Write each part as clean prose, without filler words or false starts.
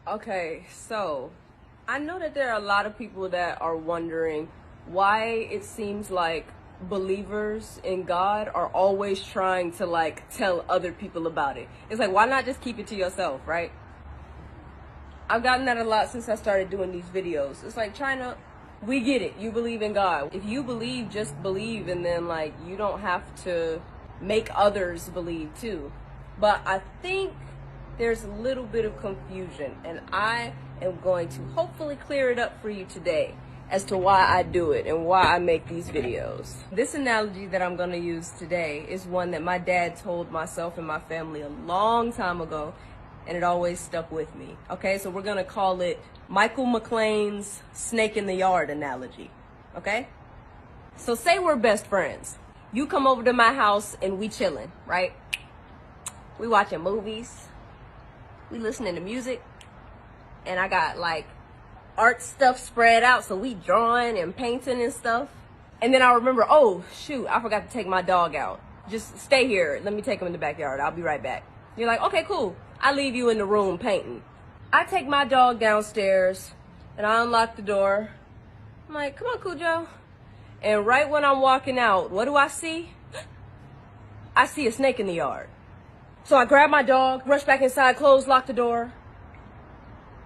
Okay, so I know that there are a lot of people that are wondering why it seems like believers in God are always trying to tell other people about it. It's like, why not just keep it to yourself, right? I've gotten that a lot since I started doing these videos. It's like, China, we get it. You believe in God. If you believe, just believe, and then you don't have to make others believe too. But I think there's a little bit of confusion, and I am going to hopefully clear it up for you today as to why I do it and why I make these videos. This analogy that I'm going to use today is one that my dad told myself and my family a long time ago, and it always stuck with me. Okay, so we're going to call it Michael McLean's snake in the yard analogy. Okay? So say we're best friends. You come over to my house and we chilling, right? We watching movies. We listening to music. And I got art stuff spread out, so we drawing and painting and stuff. And then I remember, oh shoot, I forgot to take my dog out. Just stay here. Let me take him in the backyard. I'll be right back. You're like, okay, cool. I leave you in the room painting. I take my dog downstairs and I unlock the door. I'm like, come on, Cujo. And right when I'm walking out, what do I see? I see a snake in the yard. So I grab my dog, rush back inside, close, lock the door.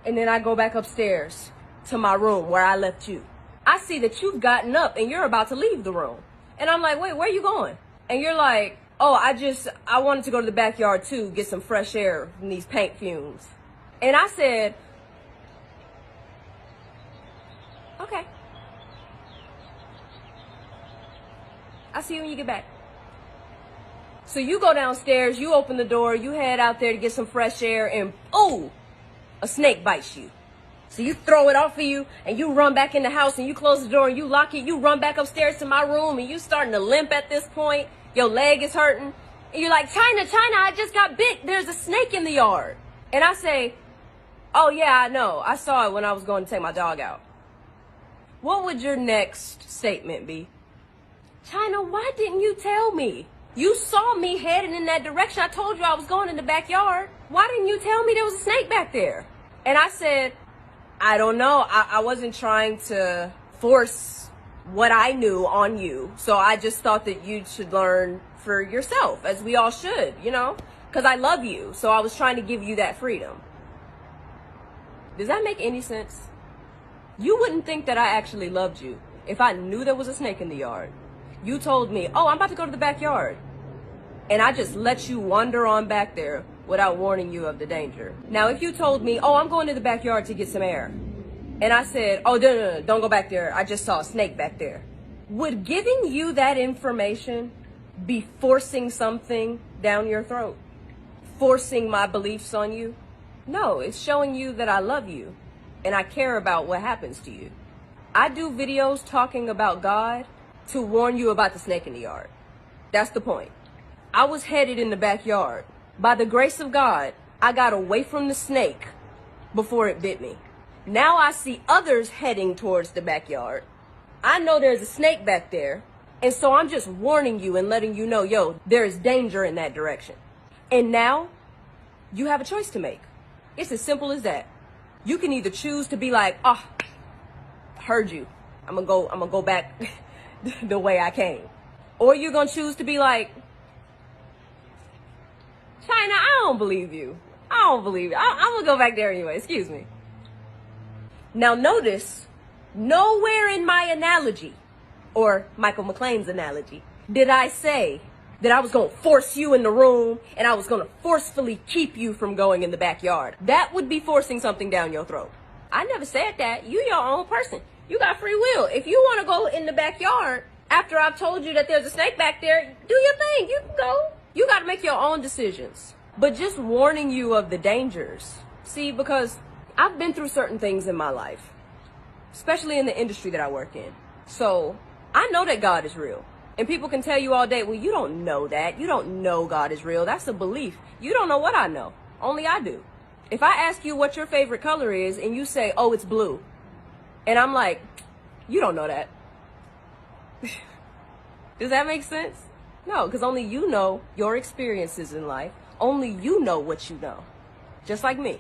And then I go back upstairs to my room where I left you. I see that you've gotten up and you're about to leave the room. And I'm like, wait, where are you going? And you're like, oh, I wanted to go to the backyard too, get some fresh air from these paint fumes. And I said, okay. I'll see you when you get back. So you go downstairs, you open the door, you head out there to get some fresh air, and oh, a snake bites you. So you throw it off of you and you run back in the house and you close the door and you lock it. You run back upstairs to my room and you starting to limp at this point. Your leg is hurting. And you're like, China, I just got bit. There's a snake in the yard. And I say, oh yeah, I know. I saw it when I was going to take my dog out. What would your next statement be? China, why didn't you tell me? You saw me heading in that direction. I told you I was going in the backyard. Why didn't you tell me there was a snake back there? And I said, I don't know. I wasn't trying to force what I knew on you. So I just thought that you should learn for yourself, as we all should, because I love you. So I was trying to give you that freedom. Does that make any sense? You wouldn't think that I actually loved you if I knew there was a snake in the yard. You told me, oh, I'm about to go to the backyard. And I just let you wander on back there without warning you of the danger. Now, if you told me, oh, I'm going to the backyard to get some air, and I said, oh, no, don't go back there. I just saw a snake back there. Would giving you that information be forcing something down your throat? Forcing my beliefs on you? No, it's showing you that I love you and I care about what happens to you. I do videos talking about God to warn you about the snake in the yard. That's the point. I was headed in the backyard. By the grace of God, I got away from the snake before it bit me. Now I see others heading towards the backyard. I know there's a snake back there, and so I'm just warning you and letting you know, yo, there is danger in that direction. And now, you have a choice to make. It's as simple as that. You can either choose to be like, oh, heard you. I'm gonna go back the way I came. Or you're gonna choose to be like, China, I don't believe you. I'm gonna go back there anyway, excuse me. Now notice, nowhere in my analogy, or Michael McLean's analogy, did I say that I was gonna force you in the room and I was gonna forcefully keep you from going in the backyard. That would be forcing something down your throat. I never said that. You your own person. You got free will. If you wanna go in the backyard after I've told you that there's a snake back there, do your thing, you can go. You got to make your own decisions, but just warning you of the dangers. See, because I've been through certain things in my life, especially in the industry that I work in. So I know that God is real, and people can tell you all day, well, you don't know that. You don't know God is real. That's a belief. You don't know what I know. Only I do. If I ask you what your favorite color is and you say, oh, it's blue, and I'm like, you don't know that. Does that make sense? No, because only you know your experiences in life. Only you know what you know. Just like me.